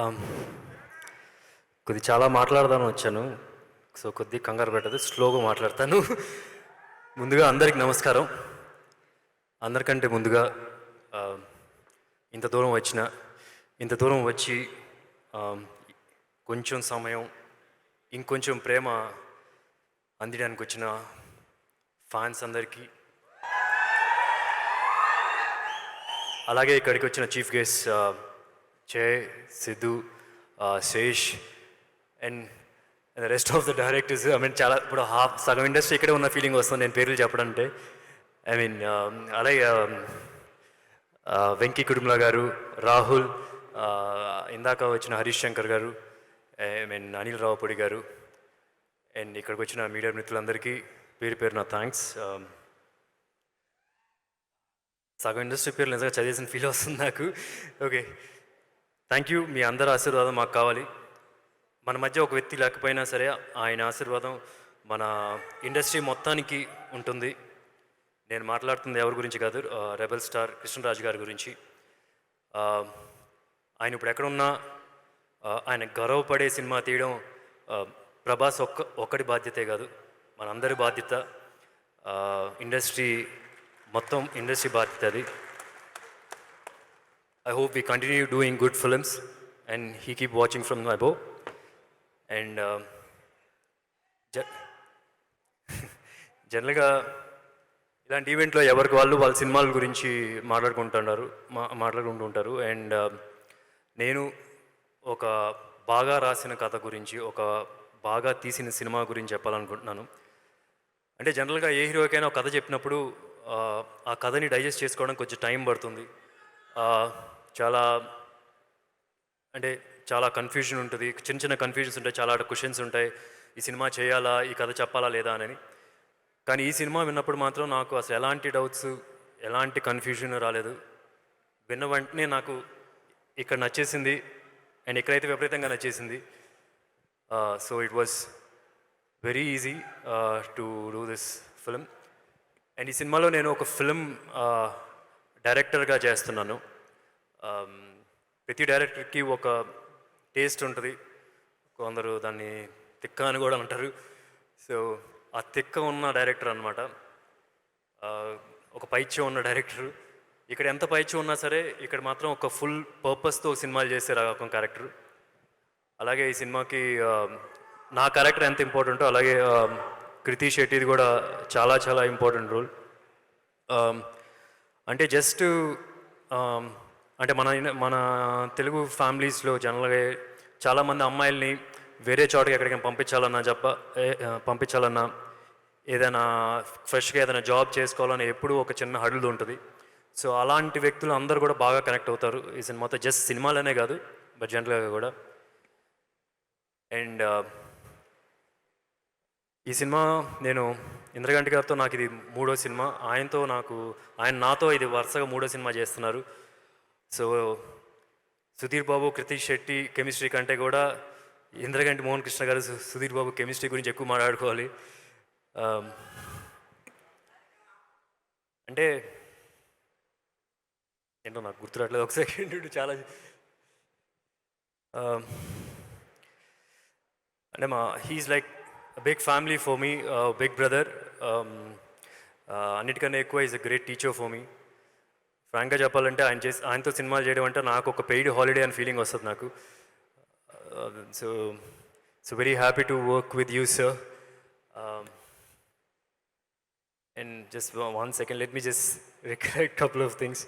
ఆమ్, చాలా మాట్లాడదామని వచ్చాను. సో కొద్ది కంగారు పెట్టదు, స్లోగా మాట్లాడతాను. ముందుగా అందరికి నమస్కారం. అందరికంటే ముందుగా ఆ, ఇంత దూరం వచ్చిన ఇంత దూరం వచ్చి ఆమ్, కొంచెం సమయం ఇంకొంచెం ప్రేమ అందించడానికి వచ్చిన ఫ్యాన్స్ అందరికీ, అలాగే ఇక్కడికి వచ్చిన chief guest Jay, Siddhu, Sesh and the rest of the directors. I mean చాలా ఇప్పుడు సగం ఇండస్ట్రీ ఇక్కడే ఉన్న ఫీలింగ్ వస్తుంది నేను పేర్లు చెప్పడంటే. ఐ మీన్ అలాగే వెంకీ కుటుంబల గారు, రాహుల్, ఇందాక వచ్చిన హరీష్ శంకర్ గారు, ఐ మీన్ అనిల్ రావుపూడి గారు, అండ్ ఇక్కడికి వచ్చిన మీడియా మిత్రులందరికీ పేరు పేరు నా థ్యాంక్స్. సగం ఇండస్ట్రీ పేర్లు నిజంగా చదివేసిన ఫీల్ వస్తుంది నాకు. Okay, thank you. మీ అందరి ఆశీర్వాదం మాకు కావాలి. మన మధ్య ఒక వ్యక్తి లేకపోయినా సరే ఆయన ఆశీర్వాదం మన ఇండస్ట్రీ మొత్తానికి ఉంటుంది. నేను మాట్లాడుతుంది ఎవరి గురించి కాదు, రెబల్ స్టార్ కృష్ణరాజు గారి గురించి. ఆయన ఇప్పుడు ఎక్కడున్నా ఆయన గర్వపడే సినిమా తీయడం ప్రభాస్ ఒక్కడి బాధ్యతే కాదు, మనందరి బాధ్యత. ఇండస్ట్రీ మొత్తం ఇండస్ట్రీ బాధ్యత అది. I hope we continue doing good films and he keep watching from above. And జనరల్గా ఇలాంటి ఈవెంట్లో ఎవరికి వాళ్ళ సినిమాల గురించి మాట్లాడుకుంటూ ఉంటారు. అండ్ నేను ఒక బాగా రాసిన కథ గురించి, ఒక బాగా తీసిన సినిమా గురించి చెప్పాలనుకుంటున్నాను. అంటే జనరల్గా ఏ హీరోకైనా ఒక కథ చెప్పినప్పుడు ఆ కథని డైజెస్ట్ చేసుకోవడం కొంచెం టైం పడుతుంది. చాలా అంటే చాలా కన్ఫ్యూజన్ ఉంటుంది, చిన్న చిన్న కన్ఫ్యూజన్స్ ఉంటాయి, చాలా క్వశ్చన్స్ ఉంటాయి, ఈ సినిమా చేయాలా, ఈ కథ చెప్పాలా లేదా అని. కానీ ఈ సినిమా విన్నప్పుడు మాత్రం నాకు అసలు ఎలాంటి డౌట్స్, ఎలాంటి కన్ఫ్యూజన్ రాలేదు. విన్న వెంటనే నాకు ఇక్కడ నచ్చేసింది అండ్ ఎక్కడైతే విపరీతంగా నచ్చేసింది. So it was very easy to do this film. And ఈ సినిమాలో నేను ఒక ఫిల్మ్ డైరెక్టర్గా చేస్తున్నాను. ప్రతి డైరెక్టర్కి ఒక టేస్ట్ ఉంటుంది, కొందరు దాన్ని తిక్క అని కూడా అంటారు. సో ఆ తిక్క ఉన్న డైరెక్టర్ అనమాట, ఒక పైచ్యం ఉన్న డైరెక్టర్. ఇక్కడ ఎంత పైచ్యం ఉన్నా సరే ఇక్కడ మాత్రం ఒక ఫుల్ పర్పస్తో సినిమాలు చేసే ఒక క్యారెక్టర్. అలాగే ఈ సినిమాకి నా క్యారెక్టర్ ఎంత ఇంపార్టెంటో అలాగే కృతి శెట్టిది కూడా చాలా చాలా ఇంపార్టెంట్ రోల్. అంటే జస్ట్ అంటే మన తెలుగు ఫ్యామిలీస్లో జనరల్గా చాలామంది అమ్మాయిల్ని వేరే చోటకి ఎక్కడికైనా పంపించాలన్నా ఏదైనా ఫ్రెష్గా ఏదైనా జాబ్ చేసుకోవాలని ఎప్పుడూ ఒక చిన్న హడులు ఉంటుంది. సో అలాంటి వ్యక్తులు అందరూ కూడా బాగా కనెక్ట్ అవుతారు ఈ సినిమాతో. జస్ట్ సినిమాలనే కాదు బట్ జనరల్గా కూడా. అండ్ ఈ సినిమా నేను ఇంద్రగంటి గారితో నాకు ఇది 3వ సినిమా, ఆయన నాతో ఇది వరుసగా 3వ సినిమా చేస్తున్నారు. సో సుధీర్ బాబు, కృతి శెట్టి కెమిస్ట్రీ కంటే కూడా ఇంద్రగంటి మోహన్ కృష్ణ గారు, సుధీర్ బాబు కెమిస్ట్రీ గురించి ఎక్కువ మాట్లాడుకోవాలి. అంటే ఏంటో నాకు గుర్తురాట్లేదు, ఒక సెకండ్. చాలా అంటే he's like big family for me, big brother. అన్నిటికన్నా ఎక్కువ is a great teacher for me. ఫ్రాంక్గా చెప్పాలంటే ఆయనతో సినిమాలు చేయడం అంటే నాకు ఒక పెయిడ్ హాలిడే అని ఫీలింగ్ వస్తుంది నాకు. So very happy to work with you sir. And just 1 second, let me just recollect couple of things.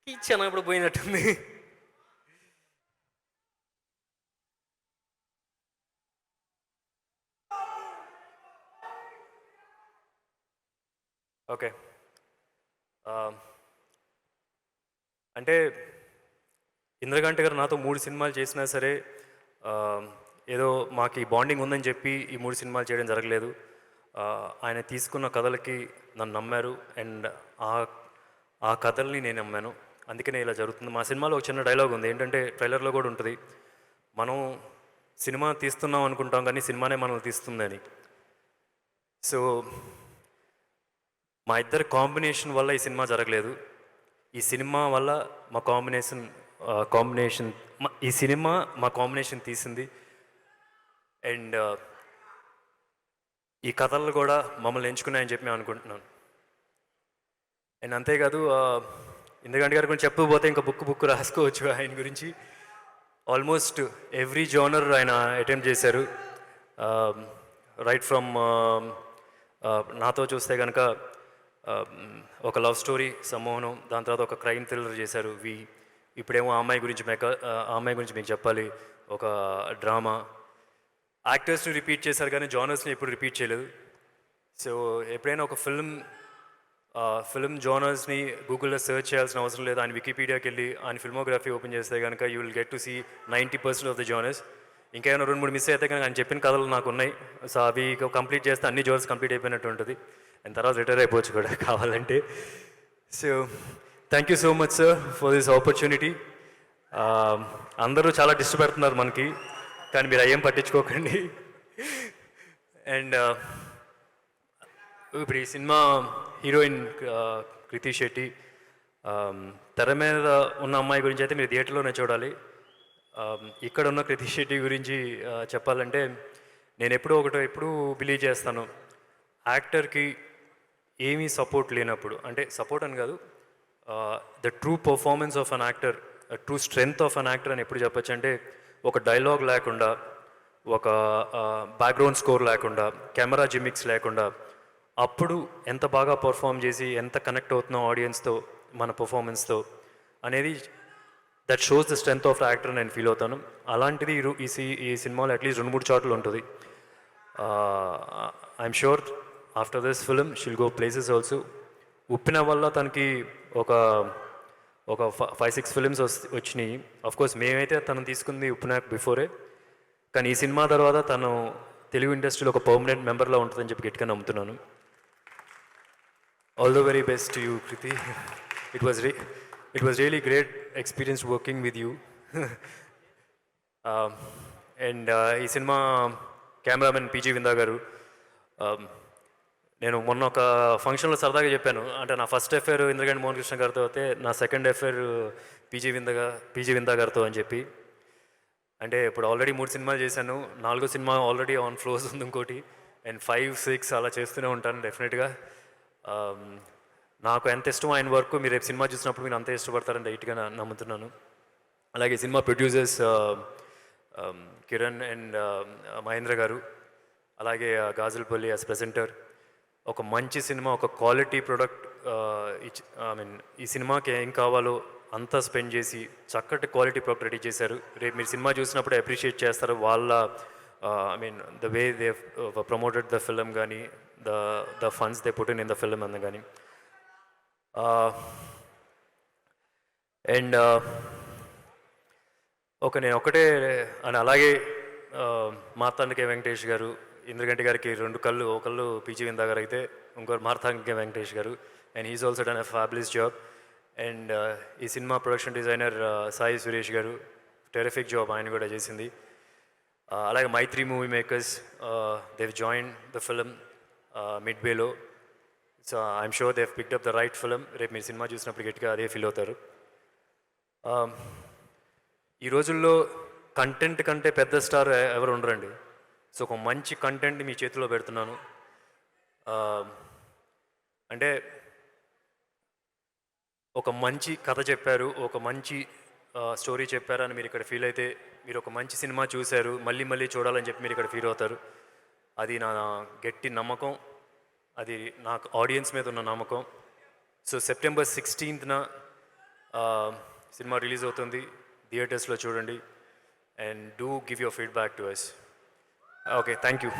ఈ చిన్నప్పుడు పోయినట్టుంది. ఓకే, అంటే ఇంద్రగంటి గారు నాతో 3 సినిమాలు చేసినా సరే ఏదో మాకు ఈ బాండింగ్ ఉందని చెప్పి ఈ 3 సినిమాలు చేయడం జరగలేదు. ఆయన తీసుకున్న కథలకి నన్ను నమ్మారు అండ్ ఆ కథల్ని నేను నమ్మాను, అందుకనే ఇలా జరుగుతుంది. మా సినిమాలో ఒక చిన్న డైలాగ్ ఉంది, ఏంటంటే ట్రైలర్లో కూడా ఉంటుంది, మనం సినిమా తీస్తున్నాం అనుకుంటాం కానీ సినిమానే మనల్ని తీస్తుందని. సో మా ఇద్దరి కాంబినేషన్ వల్ల ఈ సినిమా జరగలేదు, ఈ సినిమా వల్ల మా కాంబినేషన్ ఈ సినిమా మా కాంబినేషన్ తీసింది. అండ్ ఈ కథలు కూడా మమ్మల్ని ఎంచుకున్నాయని చెప్పి మేము అనుకుంటున్నాను. అండ్ అంతేకాదు ఇంద్రగంటి గారి గురించి చెప్పకపోతే ఇంకా బుక్ రాసుకోవచ్చు ఆయన గురించి. ఆల్మోస్ట్ ఎవ్రీ జోనర్ ఆయన అటెంప్ట్ చేశారు. రైట్ ఫ్రమ్ నాతో చూస్తే కనుక ఒక లవ్ స్టోరీ సమ్మోహనం, దాని తర్వాత ఒక క్రైమ్ థ్రిల్లర్ చేశారు ఇప్పుడేమో ఆ అమ్మాయి గురించి మీకు చెప్పాలి, ఒక డ్రామా. యాక్టర్స్ని రిపీట్ చేశారు కానీ జానర్స్ని ఎప్పుడు రిపీట్ చేయలేదు. సో ఎప్పుడైనా ఒక ఫిల్మ్ జానర్స్ని గూగుల్లో సెర్చ్ చేయాల్సిన అవసరం లేదు. ఆయన వికీపీడియాకి వెళ్ళి ఆయన ఫిల్మోగ్రఫీ ఓపెన్ చేస్తే కనుక you will get to see 90% of the genres. ఇంకేమైనా 2-3 మిస్ అయితే కనుక ఆయన చెప్పిన కథలు నాకు ఉన్నాయి. సో అవి కంప్లీట్ చేస్తే అన్ని జానర్స్ కంప్లీట్ అయిపోయినట్టు ఉంటుంది. అండ్ తర్వాత రిటైర్ అయిపోవచ్చు కూడా కావాలంటే. So thank you so much sir for this opportunity. అందరూ చాలా డిస్టర్బ్ పెడుతున్నారు మనకి, కానీ మీరు అయ్యేం పట్టించుకోకండి. అండ్ ఇప్పుడు ఈ సినిమా హీరోయిన్ కృతి శెట్టి, తెర మీద ఉన్న అమ్మాయి గురించి అయితే మీరు థియేటర్లోనే చూడాలి. ఇక్కడ ఉన్న కృతి శెట్టి గురించి చెప్పాలంటే నేను ఎప్పుడూ బిలీవ్ చేస్తాను, యాక్టర్కి ఏమీ సపోర్ట్ లేనప్పుడు, అంటే సపోర్ట్ అని కాదు, the true performance of an actor, true strength of an actor అని ఎప్పుడు చెప్పచ్చు అంటే, ఒక డైలాగ్ లేకుండా, ఒక బ్యాక్గ్రౌండ్ స్కోర్ లేకుండా, కెమెరా జిమిక్స్ లేకుండా, అప్పుడు ఎంత బాగా పర్ఫామ్ చేసి ఎంత కనెక్ట్ అవుతున్నాం ఆడియన్స్తో మన పర్ఫార్మెన్స్తో అనేది that shows the strength of the actor నేను ఫీల్ అవుతాను. అలాంటిది ఈ సినిమాలో అట్లీస్ట్ 2-3 చోట్ల ఉంటుంది. I'm sure after this film shall go places also. ఉప్పిన వల్ల తనకి ఒక 5-6 ఫిలిమ్స్ వచ్చినాయి. అఫ్కోర్స్ మేమైతే తను తీసుకుంది ఉప్పిన బిఫోరే, కానీ ఈ సినిమా తర్వాత తను తెలుగు ఇండస్ట్రీలో ఒక పర్మనెంట్ మెంబర్లా ఉంటుందని చెప్పి గట్టిగా నమ్ముతున్నాను. All the very best to you Kriti. It was really great experience working with you. And ఈ cinema cameraman PG Vinda garu, నేను మొన్న ఒక ఫంక్షన్లో సరదాగా చెప్పాను, అంటే నా ఫస్ట్ ఎఫ్ఐఆర్ ఇంద్రగంటి మోహన్ కృష్ణ గారితో అయితే నా సెకండ్ ఎఫ్ఐఆర్ పీజీ విందా గారితో అని చెప్పి. అంటే ఇప్పుడు ఆల్రెడీ 3 సినిమాలు చేశాను, 4వ సినిమా ఆల్రెడీ ఆన్ ఫ్లోస్ ఉంది ఇంకోటి, అండ్ 5-6 అలా చేస్తూనే ఉంటాను డెఫినెట్గా. నాకు ఎంత ఇష్టం ఆయన వర్క్, మీరు రేపు సినిమా చూసినప్పుడు మీరు అంత ఇష్టపడతారని రైట్గా నమ్ముతున్నాను. అలాగే cinema producers Kiran and Mahendra garu, అలాగే గాజులపల్లి యాజ్ ప్రెజెంటర్, ఒక మంచి సినిమా, ఒక క్వాలిటీ ప్రొడక్ట్, ఈ సినిమాకి ఏం కావాలో అంతా స్పెండ్ చేసి చక్కటి క్వాలిటీ ప్రొడక్ట్ రెడీ చేశారు. రేపు మీరు సినిమా చూసినప్పుడు అప్రిషియేట్ చేస్తారు వాళ్ళ the way they promoted the film కానీ the funds they put in the film అన్న కానీ. అండ్ నేను ఒకటే అని, అలాగే మార్తాండకే వెంకటేష్ గారు, ఇంద్రగంటి గారికి 2 కళ్ళు, ఒకళ్ళు పీజీ విందా గారు అయితే ఇంకోరు మార్తాండకే Venkatesh garu, and he's also done a fabulous job. And ఈ సినిమా production designer Sai Suresh garu, terrific job ఆయన కూడా చేసింది. అలాగే Mythri movie makers, they've join the film మిడ్వేలో. So I'm sure they picked up the right film. రేపు మీరు సినిమా చూసినప్పుడు గట్టిగా అదే ఫీల్ అవుతారు. ఈ రోజుల్లో కంటెంట్ కంటే పెద్ద స్టార్ ఎవరు ఉండరండి. సో ఒక మంచి కంటెంట్ మీ చేతిలో పెడుతున్నాను. అంటే ఒక మంచి కథ చెప్పారు, ఒక మంచి స్టోరీ చెప్పారు అని మీరు ఇక్కడ ఫీల్ అయితే, మీరు ఒక మంచి సినిమా చూశారు, మళ్ళీ చూడాలని చెప్పి మీరు ఇక్కడ ఫీల్ అవుతారు. అది నా గట్టి నమ్మకం, అది నాకు ఆడియన్స్ మీద ఉన్న నమ్మకం. So September 16th cinema release అవుతుంది, థియేటర్స్లో చూడండి, and do give your feedback to us. Okay, thank you.